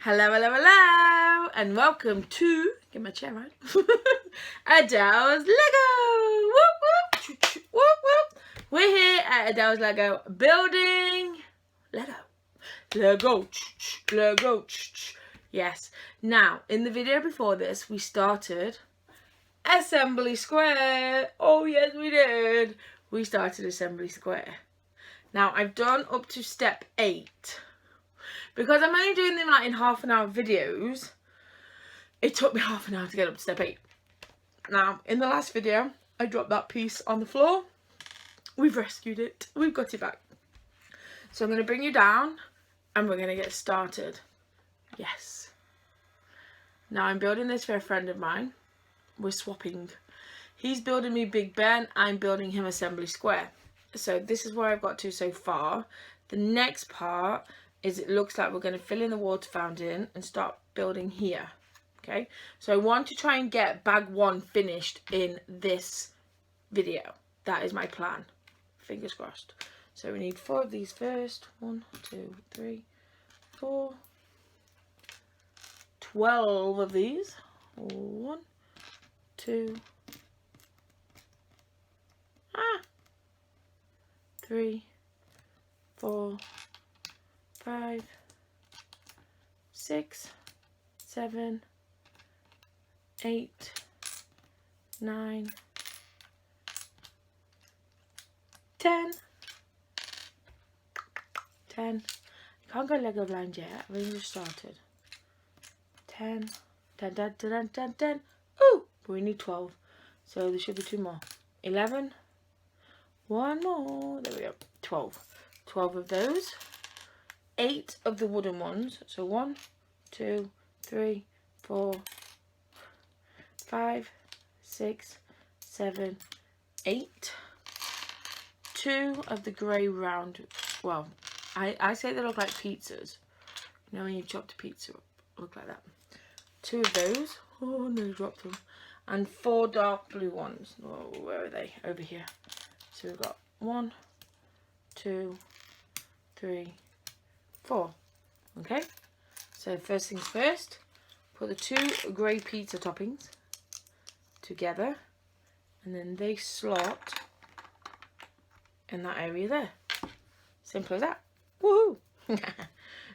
Hello, hello, hello, and welcome to, get my chair right, Adele's Lego. Whoop, whoop, whoop, whoop. We're here at Adele's Lego building Lego. Lego, Lego. Yes. Now, in the video before this, we started Assembly Square. Oh, yes, we did. We started Assembly Square. Now, I've done up to step 8. Because I'm only doing them like in half an hour videos, it took me half an hour to get up to step 8. Now, in the last video, I dropped that piece on the floor. We've rescued it. We've got it back. So I'm going to bring you down and we're going to get started. Yes. Now, I'm building this for a friend of mine. We're swapping. He's building me Big Ben. I'm building him Assembly Square. So this is where I've got to so far. The next part is it looks like we're going to fill in the water fountain and start building here. Okay, so I want to try and get bag 1 finished in this video. That is my plan. Fingers crossed. So we need 4 of these first. 1, 2, 3, 4. 12 of these. 1, 2, 3, 4, 5, 6, 7, 8, 9, 10. I can't go Lego blind yet. I've only just started. 10. Ooh! But we need 12. So there should be 2 more. 11. 1 more. There we go. 12. 12 of those. 8 of the wooden ones. So 1, 2, 3, 4, 5, 6, 7, 8. 2 of the grey round. Well, I say they look like pizzas. You know when you chop the pizza up, look like that. 2 of those. Oh, nearly dropped them. And 4 dark blue ones. Oh, where are they? Over here. So we've got 1, 2, 3, 4. Okay. So first things first. Put the 2 grey pizza toppings together. And then they slot in that area there. Simple as that. Woohoo!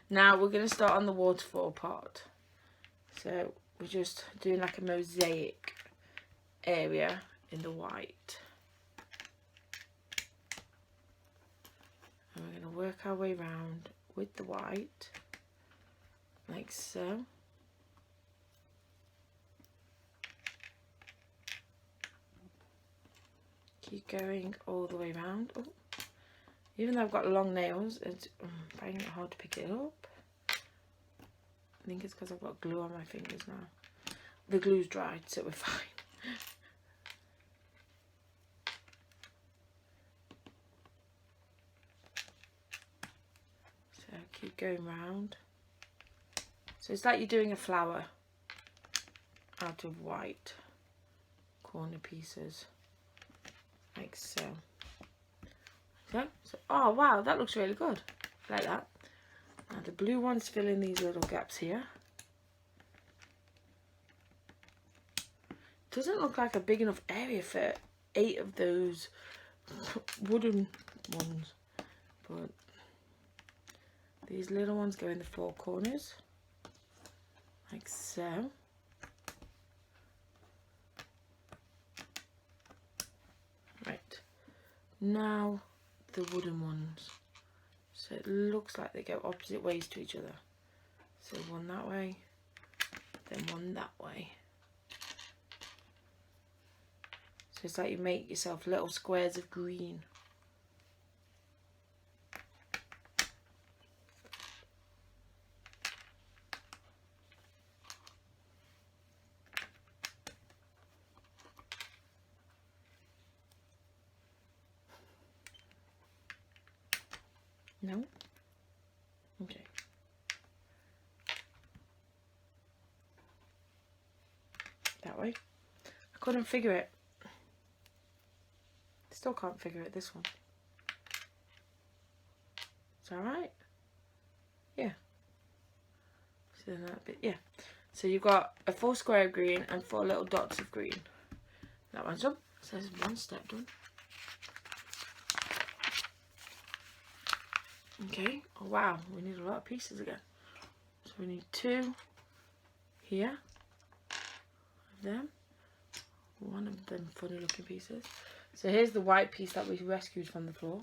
Now we're going to start on the waterfall part. So we're just doing like a mosaic area in the white. And we're going to work our way around with the white, like so. Keep going all the way around. Oh. Even though I've got long nails, it's finding it hard to pick it up. I think it's because I've got glue on my fingers now. The glue's dried, so we're fine. So keep going round. So it's like you're doing a flower out of white corner pieces, like so. So, oh wow, that looks really good. Like that. Now the blue ones fill in these little gaps here. Doesn't look like a big enough area for 8 of those wooden ones, but these little ones go in the 4 corners, like so. Right, now the wooden ones. So it looks like they go opposite ways to each other. So 1 that way, then 1 that way. So it's like you make yourself little squares of green. No? Okay. That way. I couldn't figure it. Still can't figure it, this one. It's alright. Yeah. then that bit, yeah. So you've got a full square of green and 4 little dots of green. That one's done. So there's one step done. Okay. Oh wow, we need a lot of pieces again. So we need 2 here of them. One of them funny looking pieces. So here's the white piece that we rescued from the floor.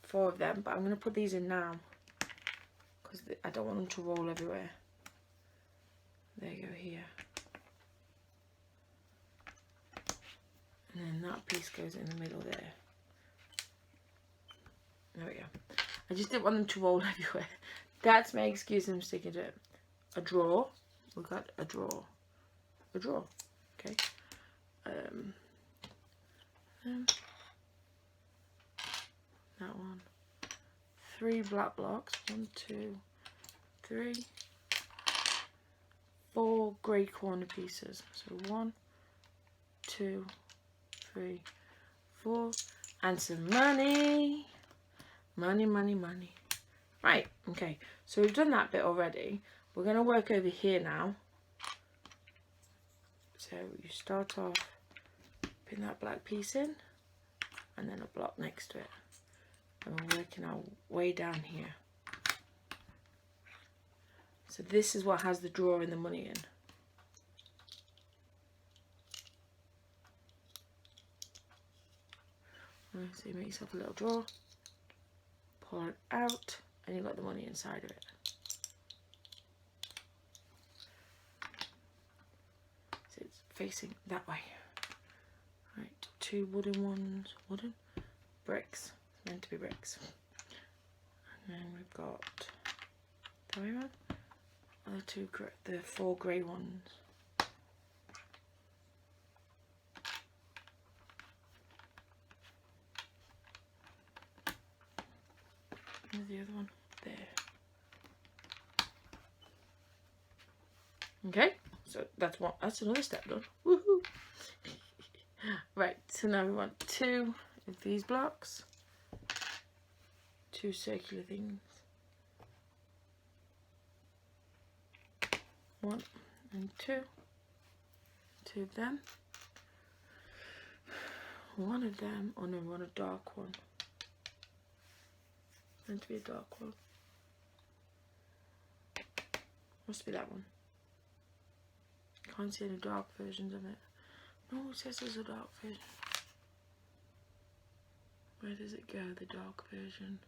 4 of them, but I'm going to put these in now because I don't want them to roll everywhere. There you go, here. And then that piece goes in the middle there. There we go. I just didn't want them to roll everywhere. That's my excuse for sticking to it. A drawer. We've got a drawer. A drawer. Okay. That one. 3 black blocks. 1, 2, 3, 4 grey corner pieces. So 1, 2, 3, 4, and some money. Money, money, money. Right, okay. So we've done that bit already. We're going to work over here now. So you start off, putting that black piece in, and then a block next to it. And we're working our way down here. So this is what has the drawer and the money in. So you make yourself a little drawer, pull it out, and you've got the money inside of it. So it's facing that way. Right, 2 wooden ones, wooden bricks, it's meant to be bricks. And then we've got the way around, the 4 grey ones. There's the other one there. Okay, so that's another step done. Woohoo! Right, so now we want 2 of these blocks, 2 circular things, 1 and 2, 2 of them, 1 of them. Oh no, we want a dark one. Meant to be a dark one. Must be that one. Can't see any dark versions of it. No, it says there's a dark version. Where does it go, the dark version?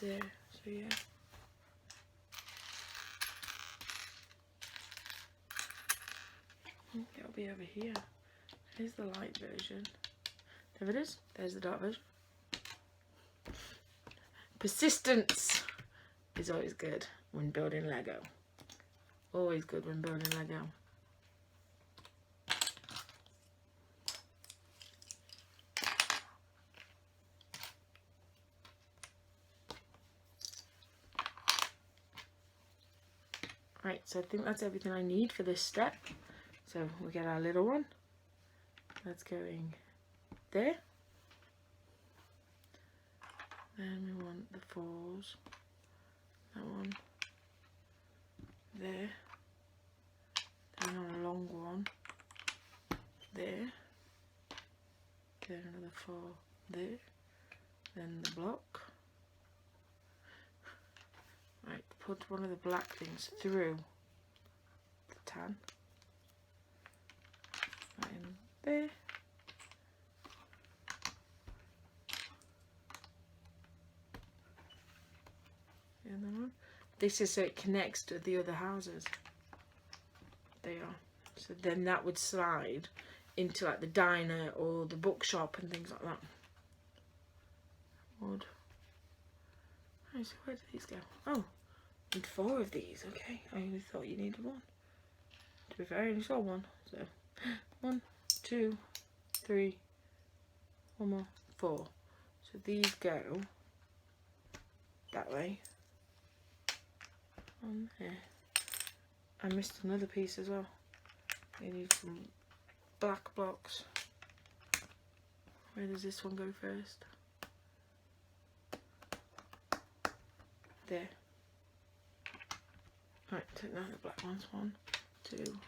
There, so yeah. It'll be over here. Here's the light version. There it is. There's the dark version. Persistence is always good when building Lego. Always good when building Lego. Right, so I think that's everything I need for this step. So we get our little one. That's going there. Then we want the 4s. That one there. Then on a long one there. Then another 4 there. Then the block. Right, put one of the black things through the tan. Right in there. The other one. This is so it connects to the other houses. They are. So then that would slide into like the diner or the bookshop and things like that. Wood. So where do these go? Oh, I need 4 of these. Okay, I only thought you needed 1. To be fair, I only saw 1. So 1, 2, 3, 1 more, 4. So these go that way. On there. I missed another piece as well. You need some black blocks. Where does this one go first? There. Right, take now the black ones. 1, 2,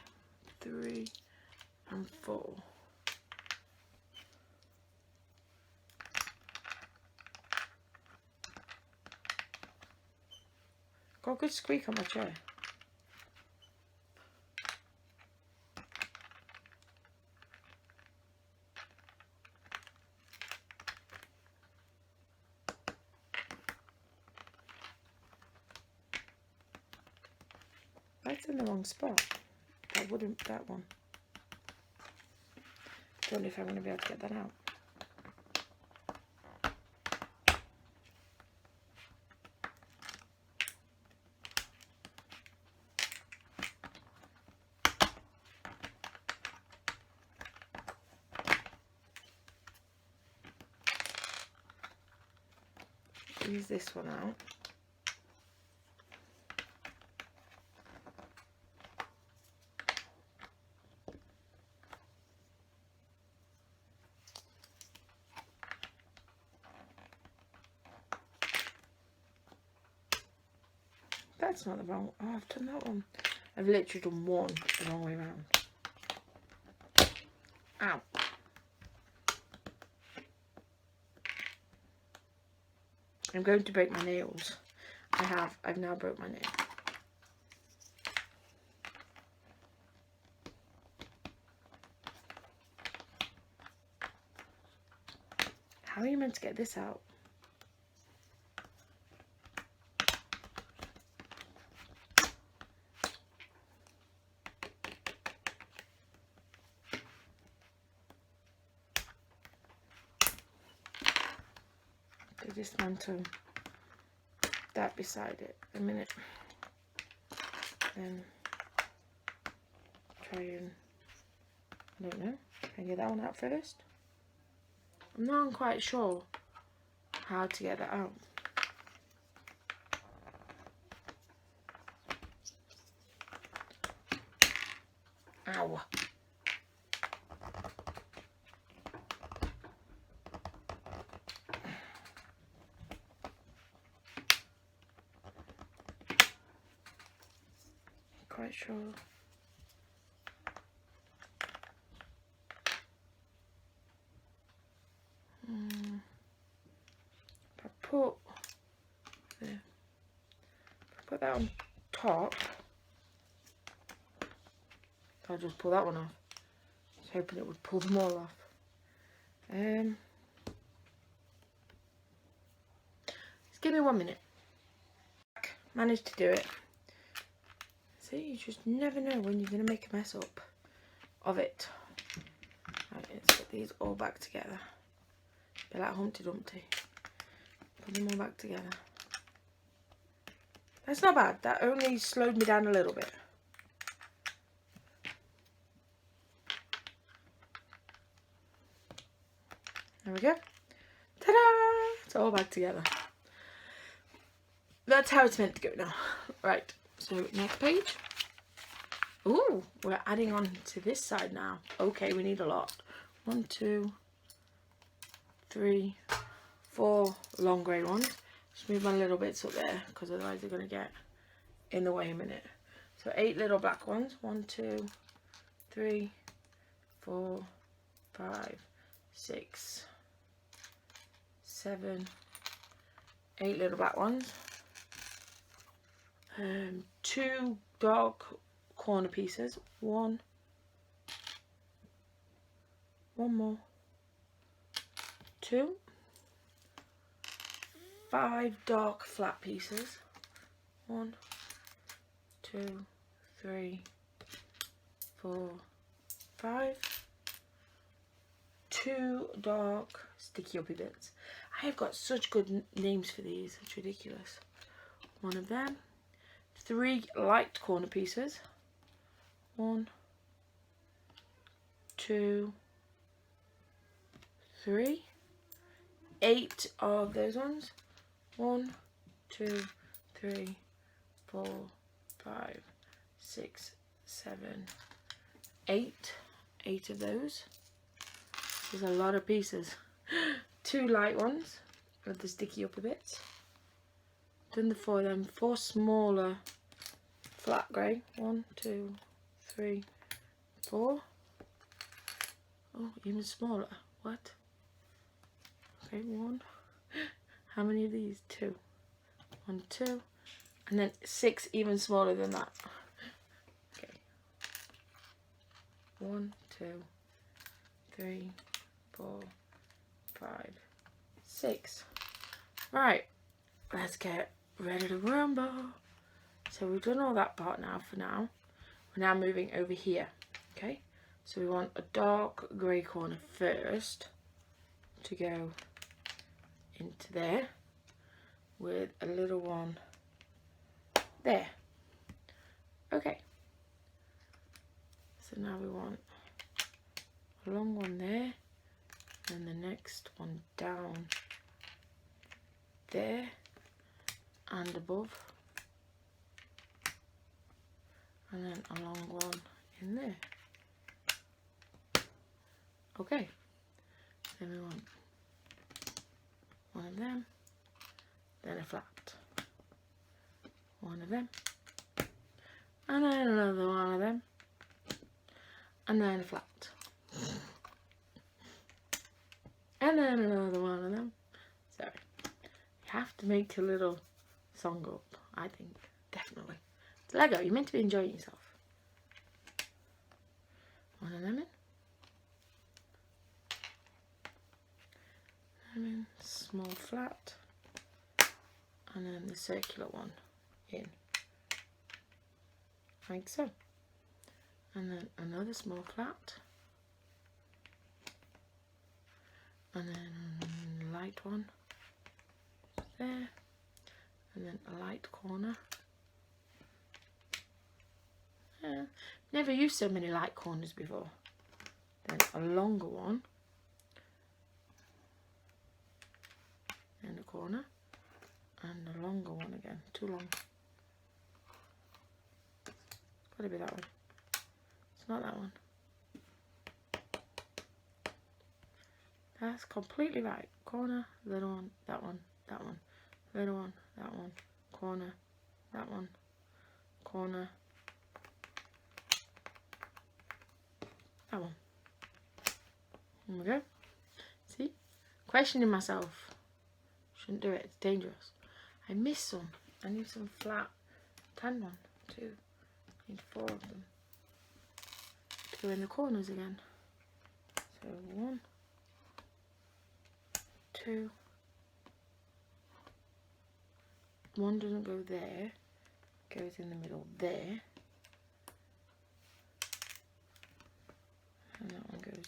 3, and 4. Got a good squeak on my chair. That's in the wrong spot. That one. Don't know if I'm going to be able to get that out. Use this one out. That's not the wrong. Oh, I've done that one. I've literally done one the wrong way around. Ow. I'm going to break my nails. I've now broke my nail. How are you meant to get this out? To dismantle that beside it a minute, then try and, I don't know, can I get that one out first? I'm not quite sure how to get that out. Ow. Quite sure. If I put that on top, I'll just pull that one off. I was hoping it would pull them all off. Just give me 1 minute. Managed to do it. See, you just never know when you're going to make a mess up of it. Right, let's put these all back together. Be like Humpty Dumpty. Put them all back together. That's not bad. That only slowed me down a little bit. There we go. Ta-da! It's all back together. That's how it's meant to go now. Right. So next page. Ooh, we're adding on to this side now. Okay, we need a lot. 1, 2, 3, 4 long grey ones. Just move my little bits up there because otherwise they're going to get in the way a minute. So 8 little black ones. 1, 2, 3, 4, 5, 6, 7, 8 little black ones. 2 dark corner pieces. 1 more. 2. 5 dark flat pieces. 1, 2, 3, 4, 5. 2 dark sticky uppy bits. I have got such good names for these. It's ridiculous. 1 of them. 3 light corner pieces. 1, 2, 3. 8 of those ones. 1, 2, 3, 4, 5, 6, 7, 8. 8 of those. There's a lot of pieces. 2 light ones with the sticky upper bits. Done the 4 of them. 4 smaller flat grey. 1, 2, 3, 4. Oh, even smaller. What? Okay, 1. How many of these? 2. 1, 2. And then 6 even smaller than that. Okay. 1, 2, 3, 4, 5, 6. Right. Let's get ready to rumble. So we've done all that part now for now. We're now moving over here. Okay. So we want a dark grey corner first to go into there with a little one there. Okay. So now we want a long one there and the next one down there and above, and then a long one in there. Okay, then we want one of them, then a flat, one of them, and then another one of them, and then a flat, and then another one of them. Sorry, you have to make a little song up, I think, definitely. It's Lego, you're meant to be enjoying yourself. One of them in. And then small flat, and then the circular one in, like so, and then another small flat, and then a light one there, and then a light corner. Never used so many light corners before. Then a longer one, in the corner, and a longer one again. Too long. Gotta be that one. It's not that one. That's completely right. Corner, little one, that one, that one, little one, that one, corner, that one, corner, that one. There we go. See? Questioning myself. Shouldn't do it, it's dangerous. I missed some. I need some flat tan one, 2. I need 4 of them to go in the corners again. So 1, 2. 1 doesn't go there, goes in the middle there. And that one goes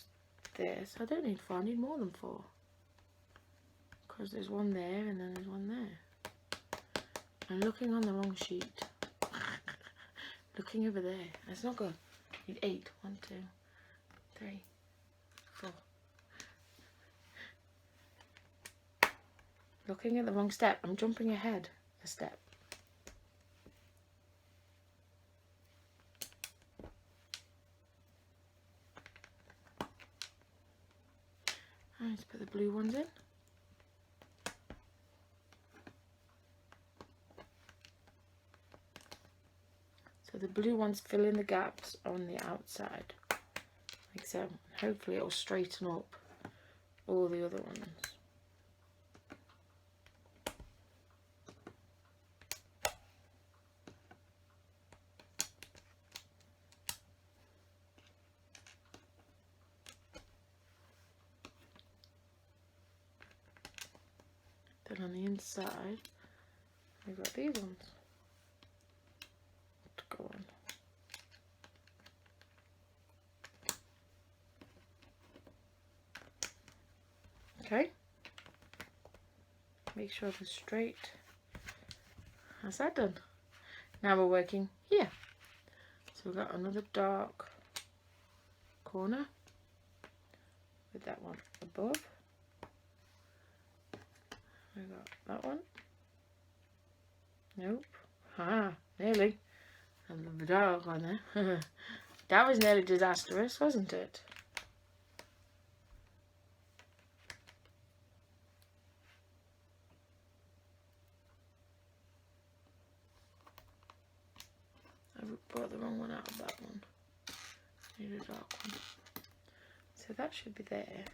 there. So I don't need 4, I need more than 4. Because there's one there and then there's one there. I'm looking on the wrong sheet. Looking over there. That's not good. I need 8. 1, 2, 3, 4. Looking at the wrong step. I'm jumping ahead a step. Let's put the blue ones in. So the blue ones fill in the gaps on the outside, like so. Hopefully it will straighten up all the other ones. Then on the inside, we've got these ones to go on. Okay, make sure they're straight. How's that done? Now we're working here. So we've got another dark corner with that one above. We got that one. Nope. Ah, nearly. And the dark one there. That was nearly disastrous, wasn't it? brought the wrong one out of that one. Need a dark one. So that should be there.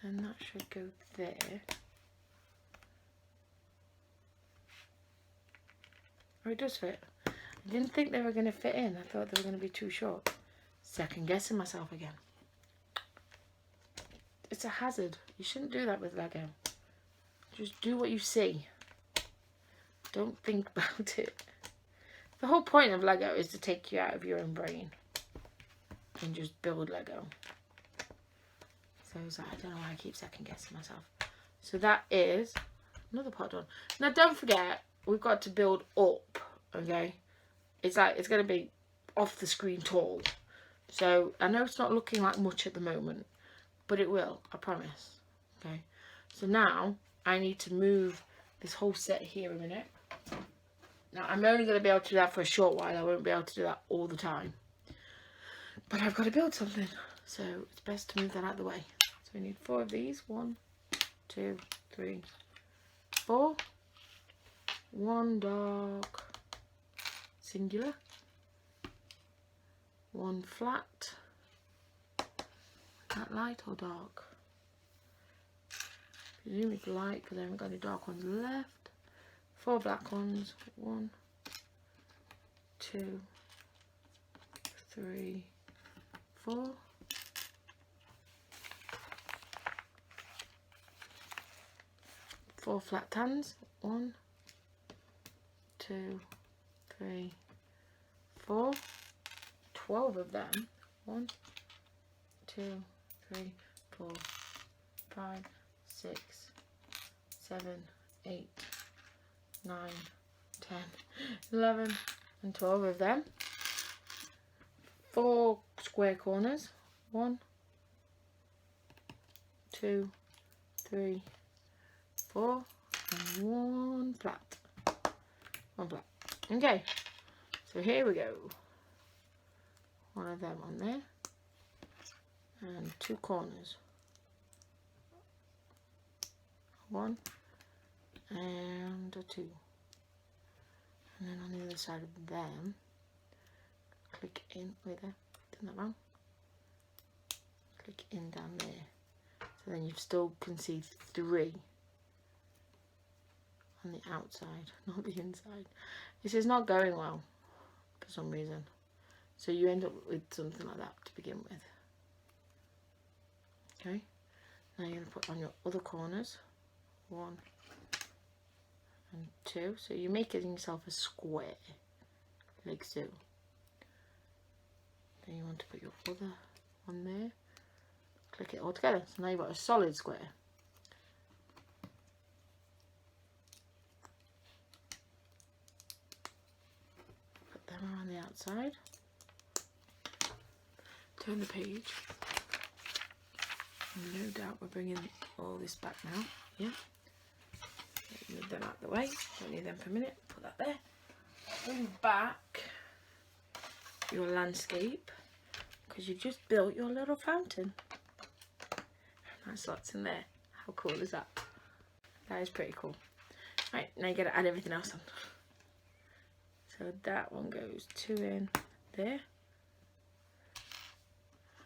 And that should go there. Oh, it does fit. I didn't think they were going to fit in. I thought they were going to be too short. Second guessing myself again. It's a hazard. You shouldn't do that with Lego. Just do what you see. Don't think about it. The whole point of Lego is to take you out of your own brain and just build Lego. So I don't know why I keep second guessing myself. So that is another part done. Now don't forget, we've got to build up, okay? It's going to be off the screen tall. So I know it's not looking like much at the moment, but it will, I promise. Okay. So now I need to move this whole set here a minute. Now I'm only going to be able to do that for a short while. I won't be able to do that all the time. But I've got to build something. So it's best to move that out of the way. So we need 4 of these. 1, 2, 3, 4. 1 dark singular. 1 flat. That light or dark? Presume it's light because I haven't got any dark ones left. 4 black ones. 1, 2, 3, 4. 4 flat tans. 1, 2, 3, 4. 12 of them. 1, 2, 3, 4, 5, 6, 7, 8, 9, 10, 11, and 12 of them. 4 square corners. 1, 2, 3, 4, and 1 flat. 1 flat. Okay, so here we go. 1 of them on there. And 2 corners. 1 and a 2. And then on the other side of them, click in. Wait there, did that wrong. Click in down there. So then you still can see 3 on the outside, not the inside. This is not going well for some reason. So you end up with something like that to begin with. Okay, now you're going to put on your other corners. 1 and 2. So you're making yourself a square, like so. Then you want to put your other one there. Click it all together. So now you've got a solid square. Put them around the outside. Turn the page. No doubt we're bringing all this back now. Yeah. Move them out of the way. Don't need them for a minute. Put that there. Bring back your landscape because you just built your little fountain. Nice lots in there. How cool is that? That is pretty cool. Right, now you got to add everything else on. So that one goes 2 in there.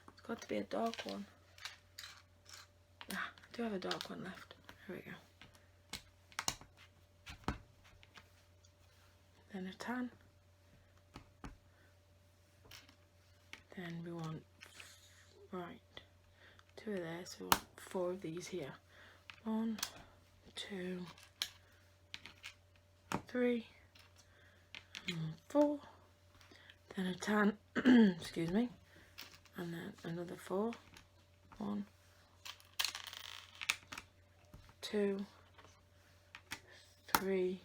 It's got to be a dark one. Ah, I do have a dark one left. Here we go. Then a tan. Then we want, right, 2 of there, so we want 4 of these here. 1, 2, 3, and 4. Then a tan, excuse me, and then another 4. 1, 2, 3,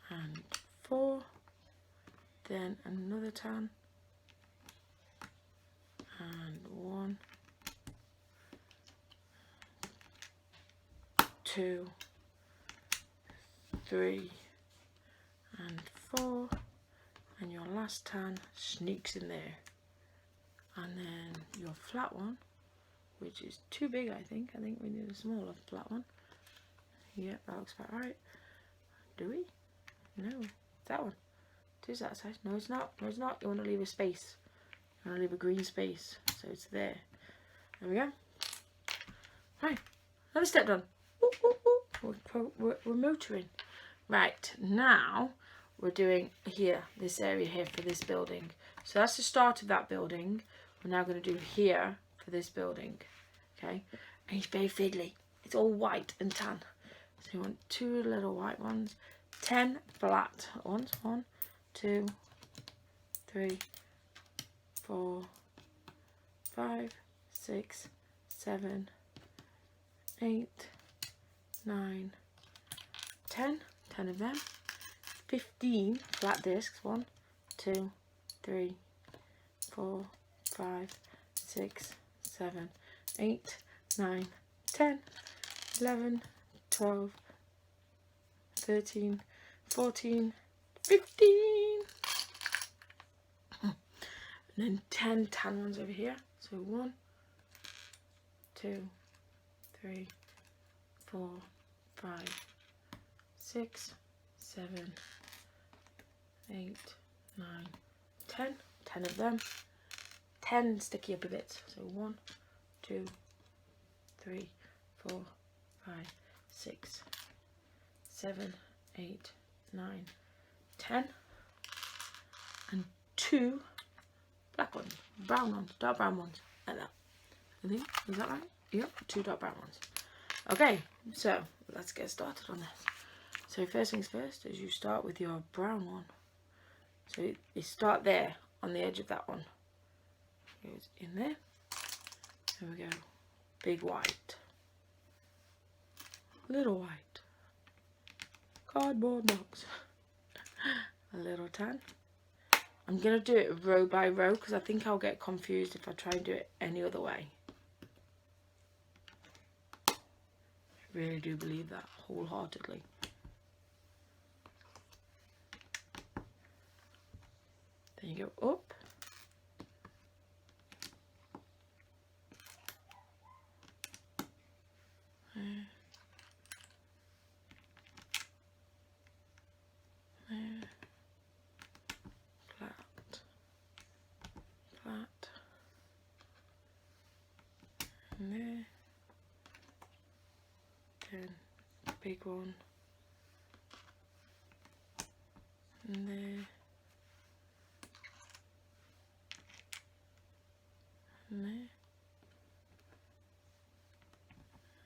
and 4. Then another tan, and 1, 2, 3, and 4, and your last tan sneaks in there. And then your flat one, which is too big, I think we need a smaller flat one. Yep, that looks about right. Do we? No, that one. It is that size. No, it's not. No, it's not. You want to leave a space. You want to leave a green space. So it's there. There we go. Right. Another step done. Ooh, ooh, ooh. We're motoring. Right. Now we're doing here, this area here for this building. So that's the start of that building. We're now going to do here for this building. Okay. And it's very fiddly. It's all white and tan. So you want 2 little white ones. 10 flat ones. 1, 2, 3, 4, 5, 6, 7, 8, 9, 10. 10 of them. 15 flat discs. 1, 2, 3, 4, 5, 6, 7, 8, 9, 10, 11, 12, 13, 14, 15. And then 10 tan ones over here. So 1, 2, 3, 4, 5, 6, 7, 8, 9, 10. 10 of them. 10 sticky upper bits. So 1, 2, 3, 4, 5, 6, 7, 8, 9, 10. And 2 black ones, brown ones, dark brown ones, like that. I think, is that right? Yep, 2 dark brown ones. Okay, so let's get started on this. So first things first is you start with your brown one. So you start there on the edge of that one. Goes in there. There we go. Big white. Little white. Cardboard box. A little tan. I'm going to do it row by row because I think I'll get confused if I try and do it any other way. I really do believe that wholeheartedly. Then you go up. Flat. And there. Then big one. And there. And there.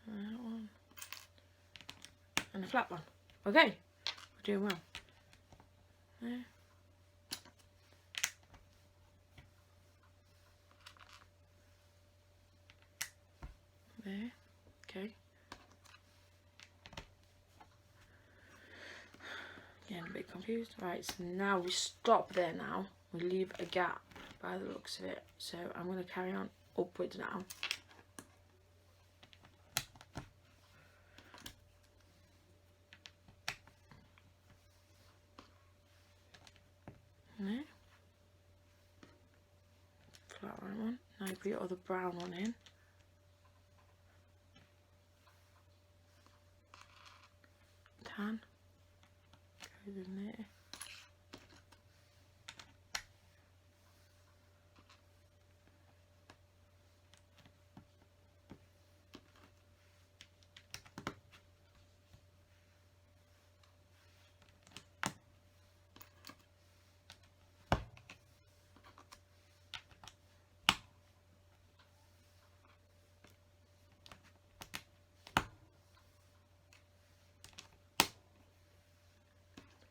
And that one. And a flat one. Okay. We're doing well. There. There. Okay. Getting a bit confused. Right, so now we stop there now. We leave a gap by the looks of it. So I'm going to carry on upwards now. There. Flat one. Now you put your other brown one in. Tan. Goes in there.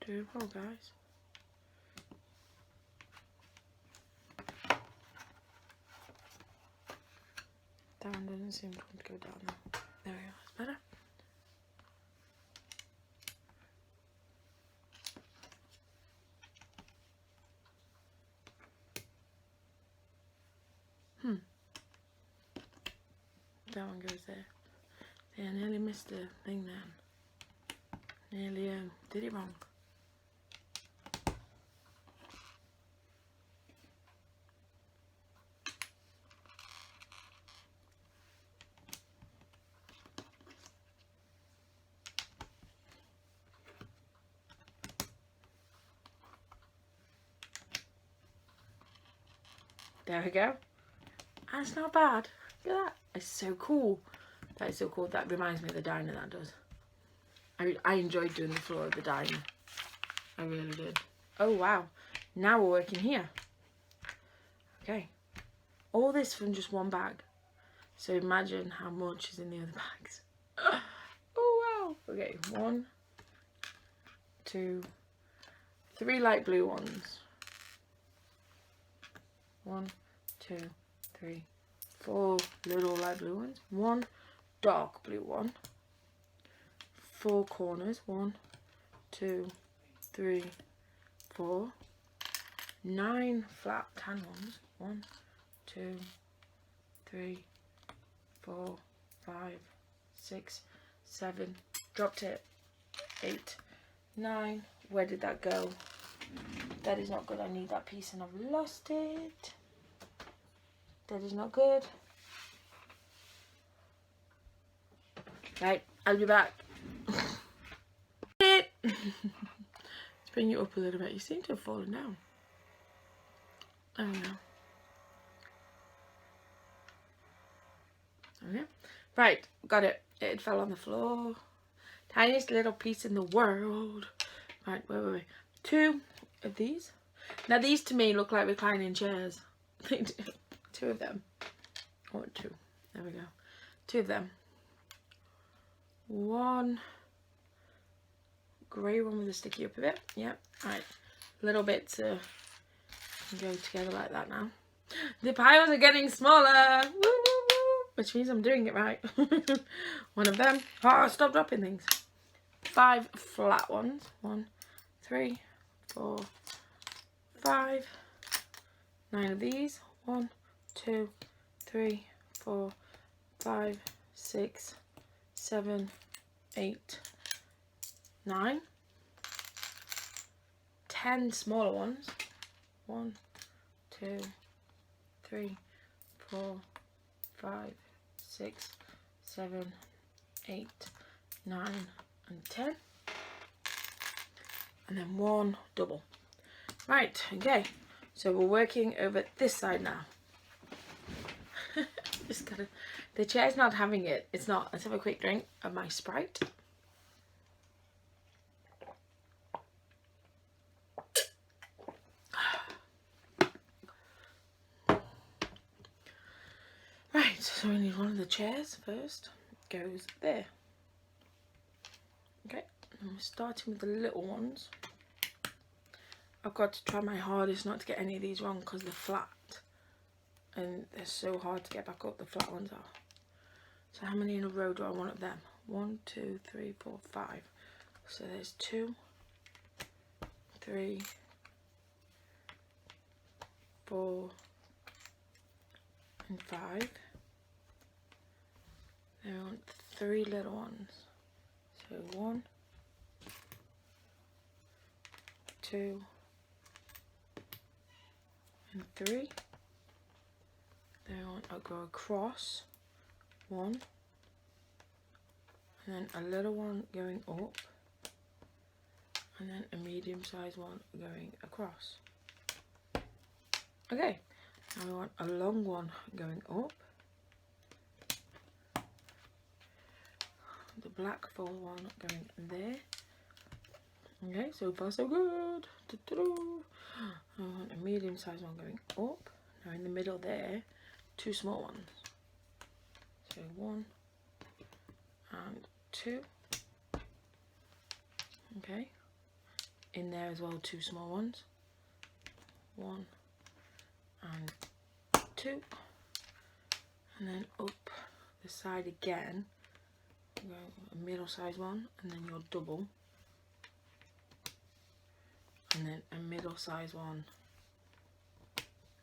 Doing well, guys. That one doesn't seem to want to go down now. There we go, that's better. That one goes there. Yeah, I nearly missed the thing then. Nearly did it wrong. There we go. That's not bad. Look at that. It's so cool. That is so cool. That reminds me of the diner, that does. I enjoyed doing the floor of the diner. I really did. Oh, wow. Now we're working here. Okay. All this from just one bag. So imagine how much is in the other bags. Oh, wow. Okay, 1, 2, 3 light blue ones. 1, 2, 3, 4 little light blue ones. 1 dark blue one. 4 corners. 1, 2, 3, 4. 9 flat tan ones. 1, 2, 3, 4, 5, 6, 7. Dropped it. 8, 9. Where did that go? That is not good. I need that piece and I've lost it. That is not good. Right, I'll be back. Let's bring you up a little bit. You seem to have fallen down. There we go. Okay. Right, got it. It fell on the floor. Tiniest little piece in the world. Right, wait. 2 of these. Now these to me look like reclining chairs. They do. 2 of them. Oh, 2. There we go. 2 of them. 1 grey one with a sticky up a bit. Yep. Right. Little bits go together like that now. The piles are getting smaller. Woo, woo, woo. Which means I'm doing it right. 1 of them. Oh, stop dropping things. 5 flat ones. 1, 3, 4, 5. 9 of these. 1, 2, 3, 4, 5, 6, 7, 8, 9. 10 smaller ones. 1, 2, 3, 4, 5, 6, 7, 8, 9, and 10. And then 1 double. Right, okay. So we're working over this side now. Just gotta, the chair's not having it. It's not. Let's have a quick drink of my Sprite. Right, so we need one of the chairs first. Goes there. Okay, and we're starting with the little ones. I've got to try my hardest not to get any of these wrong because they're flat. And they're so hard to get back up, the flat ones are. So how many in a row do I want of them? 1, 2, 3, 4, 5. So there's 2, 3, 4, and 5. Then I want 3 little ones. So 1, 2, and 3. Then I'll go across 1, and then a little one going up, and then a medium-sized one going across. Okay, now we want a long one going up, the black full one going there. Okay, so far so good. I want a medium-sized one going up. Now in the middle there, 2 small ones. So 1 and 2. Okay. In there as well, 2 small ones. 1 and 2. And then up the side again, go a middle-sized one, and then your double. And then a middle-sized one,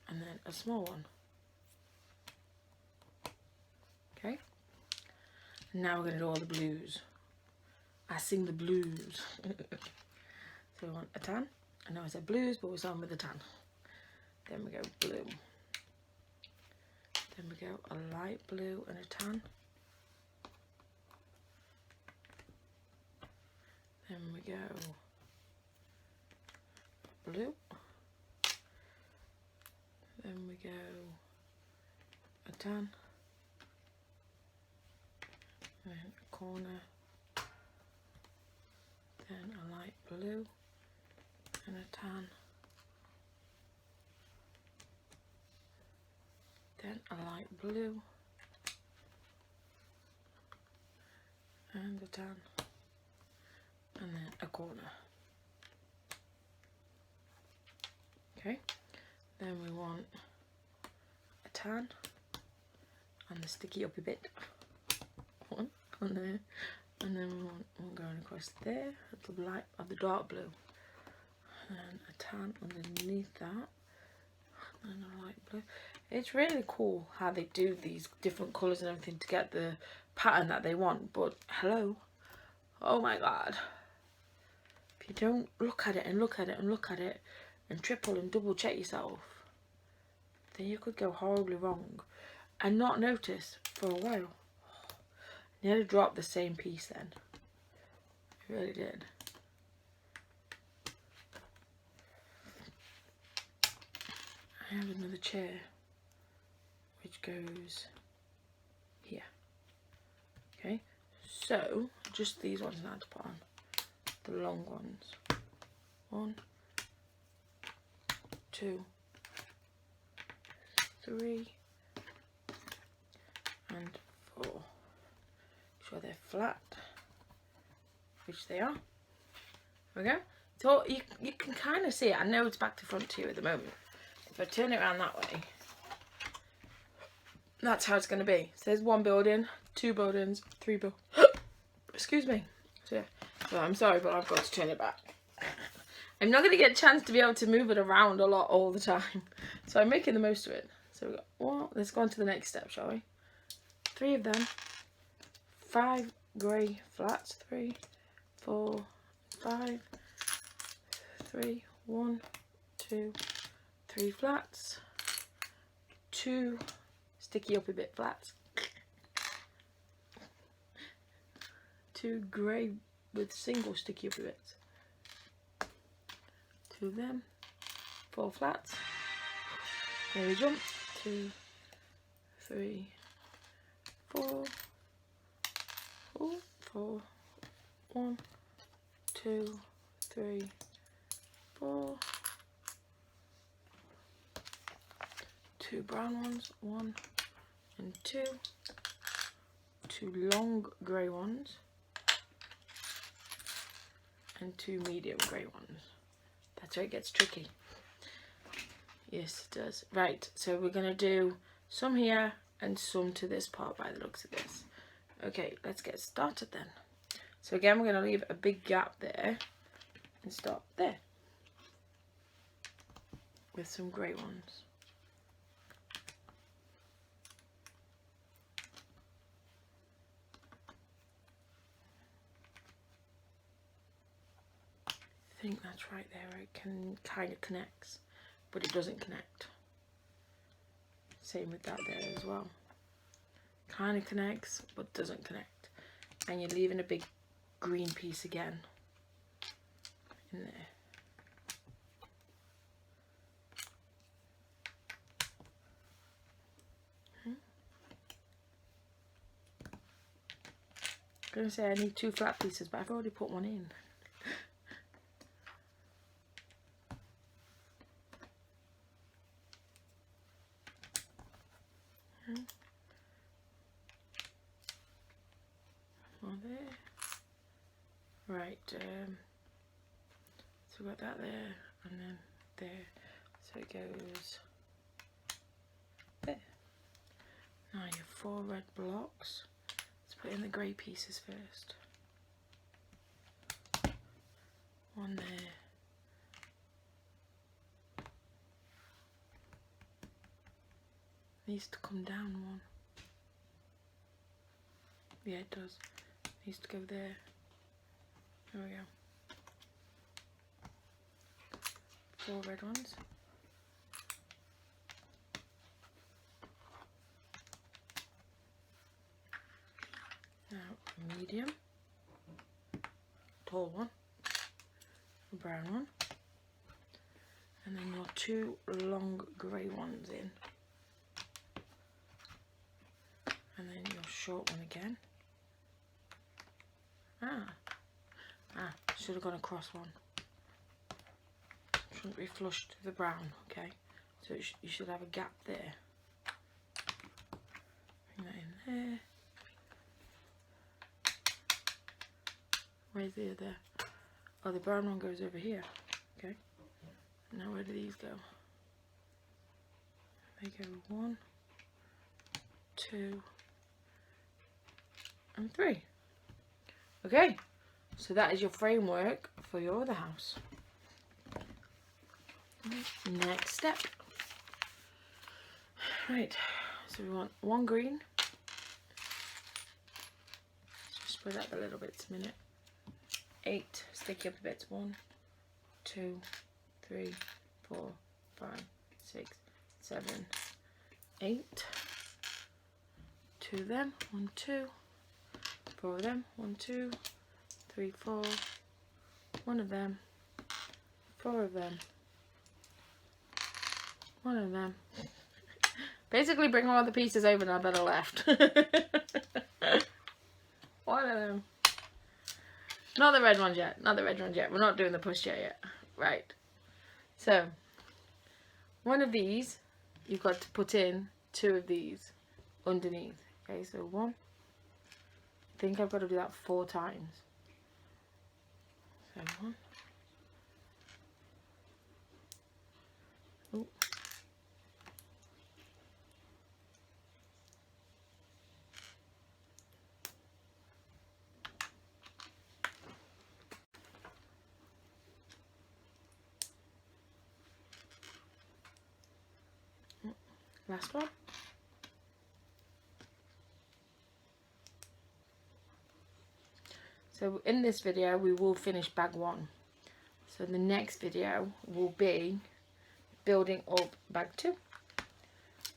and then a small one. Okay, now we're going to do all the blues. I sing the blues. So we want a tan. I know I said blues, but we're starting with the tan. Then we go blue. Then we go a light blue and a tan. Then we go blue. Then we go a tan, then a corner, then a light blue, and a tan, then a light blue, and a tan, and then a corner. Okay, then we want a tan and the sticky uppy bit, one on there, and then we want one going across there, a little light of the dark blue, and a tan underneath that, and a light blue. It's really cool how they do these different colours and everything to get the pattern that they want, but hello, oh my god, if you don't look at it and look at it and look at it and triple and double check yourself, then you could go horribly wrong and not notice for a while. Nearly dropped the same piece then, it really did. I have another chair which goes here. Okay, so just these ones now to put on, the long ones. 1, 2, 3, and 4. Sure they're flat, which they are. Okay, so you can kind of see it. I know it's back to front to you at the moment. If I turn it around that way, that's how it's going to be. So there's 1 building, 2 buildings, 3 buildings. Excuse me. So yeah, so I'm sorry, but I've got to turn it back. I'm not going to get a chance to be able to move it around a lot all the time, so I'm making the most of it. So we got, well, let's go on to the next step, shall we? 3 of them, 5 grey flats, 3, 4, 5, 3, 1, 2, 3 flats, 2 sticky up a bit flats, 2 grey with single sticky up a bits, 2 of them, 4 flats, there we jump, 2, 3, 4, 4, 1, 2, 3, 4, 2 brown ones, 1 and 2, 2 long grey ones, and 2 medium grey ones. That's where it gets tricky. Yes, it does. Right, so we're going to do some here and some to this part by the looks of this. Okay, let's get started then. So again, we're going to leave a big gap there and start there with some grey ones. I think that's right there. It kind of connects, but it doesn't connect. Same with that there as well. Kind of connects, but doesn't connect. And you're leaving a big green piece again in there. I'm going to say I need 2 flat pieces, but I've already put one in. One there. Right, so we've got that there, and then there. So it goes there. Now you have 4 red blocks. Let's put in the grey pieces first. 1 there. Needs to come down 1. Yeah, it does. Needs to go there. There we go. 4 red ones. Now a medium, tall one, a brown one, And then your 2 long grey ones in. And then your short one again. Should have gone across one. Shouldn't be flush to the brown, okay? So you should have a gap there. Bring that in there. Where's the other? Oh, the brown one goes over here, okay? Now where do these go? They go 1, 2, and 3. Okay, so that is your framework for your other house. Next step. Right, so we want 1 green. Just spread out the little bits a minute. 8 sticky up the bits. 1, 2, 3, 4, 5, 6, 7, 8. 2 of them. 1, 2. 4 of them. 1, 2, 3, 4. 1 of them. 4 of them. 1 of them. Basically bring all the pieces over now that are left. 1 of them. Not the red ones yet. Not the red ones yet. We're not doing the pushchair yet. Right. So, 1 of these, you've got to put in 2 of these underneath. Okay, so 1. I think I've got to do that 4 times. So 1. Ooh. Last one. So in this video we will finish bag 1. So the next video will be building up bag 2.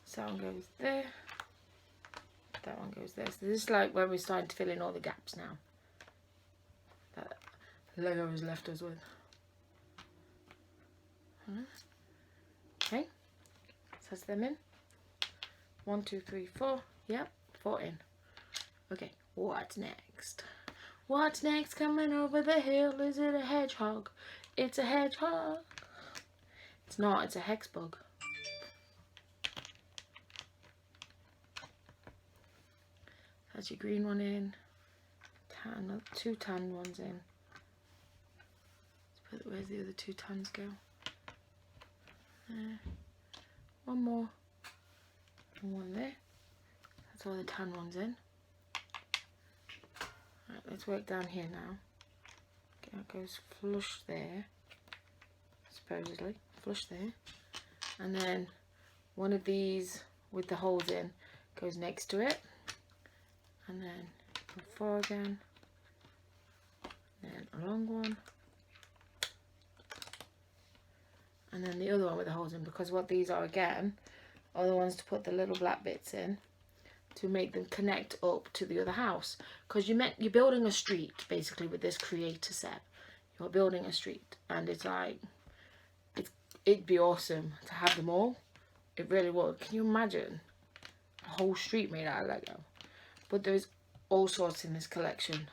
So that one goes there. That one goes there. So this is like where we're starting to fill in all the gaps now that Lego has left us with. Okay. So that's them in. 1, 2, 3, 4. Yep, 4 in. Okay, what's next? What's next coming over the hill? Is it a hedgehog? It's a hedgehog. It's not, it's a hex bug. That's your green one in. Tan, 2 tan ones in. Let's put, where's the other 2 tans go? 1 more. And 1 there. That's all the tan ones in. Right, let's work down here now. Okay, that goes flush there. Supposedly. Flush there. And then 1 of these with the holes in goes next to it. And then 4 again. Then a long one. And then the other one with the holes in, because what these are again are the ones to put the little black bits in to make them connect up to the other house. Because you're building a street basically with this creator set. You're building a street, and it's like it'd be awesome to have them all. It really would. Can you imagine a whole street made out of Lego? But there's all sorts in this collection.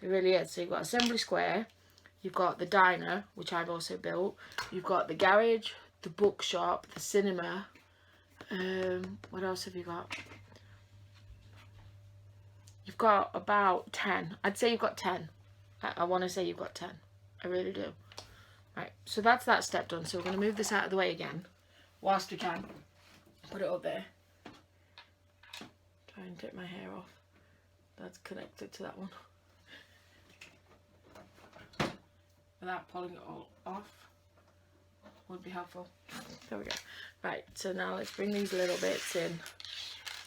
There really is. So you've got Assembly Square, you've got the diner, which I've also built, you've got the garage, the bookshop, the cinema. What else have you got? You've got about 10. I'd say you've got 10. I want to say you've got 10. I really do. Right, so that's that step done. So we're going to move this out of the way again, whilst we can. Put it up there. Try and take my hair off. That's connected to that one. Without pulling it all off would be helpful. There we go. Right, so now let's bring these little bits in,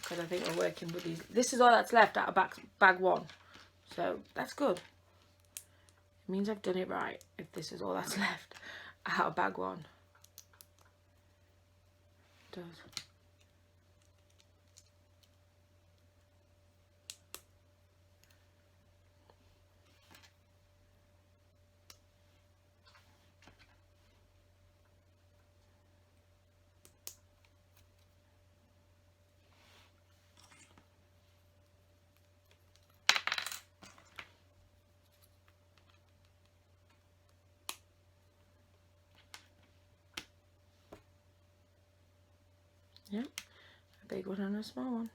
because I think we're working with these. This is all that's left out of bag 1, so that's good. It means I've done it right if this is all that's left out of bag 1. It does. Yep, a big one and a small one.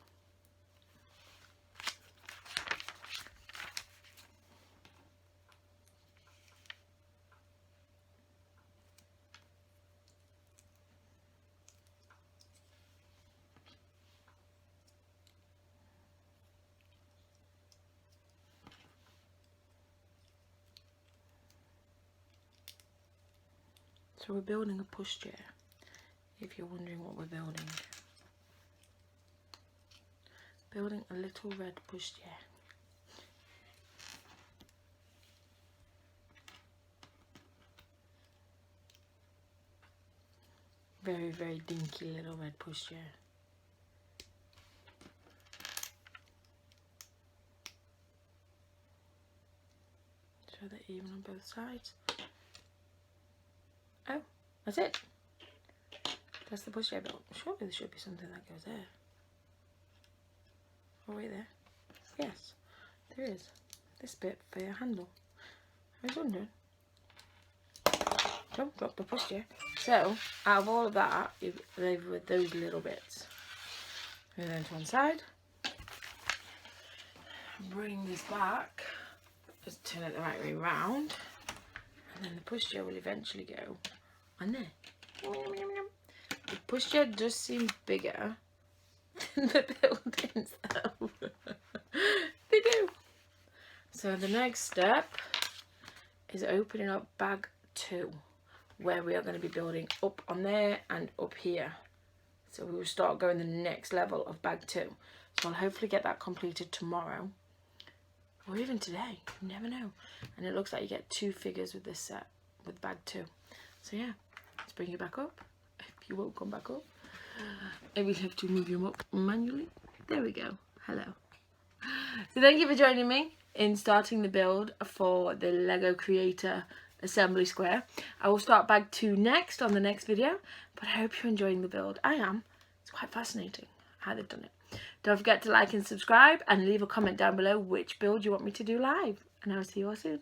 So we're building a pushchair, if you're wondering what we're building. Building a little red pushchair. Very, very dinky little red pushchair. So they're even on both sides. Oh, that's it. That's the pushchair built. Surely there should be something that goes there. Oh, wait there. Yes, there is. This bit for your handle. I was wondering. Don't drop the pushchair. So, out of all of that, you leave with those little bits. And then to one side. Bring this back. Just turn it the right way round. And then the pushchair will eventually go on there. The pushchair does seem bigger than the buildings though. They do. So the next step is opening up bag 2, where we are going to be building up on there and up here. So we will start going the next level of bag 2. So I'll hopefully get that completed tomorrow. Or even today, you never know. And it looks like you get 2 figures with this set, with bag 2. So yeah, let's bring you back up. If you won't come back up. And we'll have to move you up manually. There we go. Hello. So thank you for joining me in starting the build for the Lego Creator Assembly Square. I will start bag 2 next on the next video. But I hope you're enjoying the build. I am. It's quite fascinating how they've done it. Don't forget to like and subscribe and leave a comment down below which build you want me to do live. And I'll see you all soon.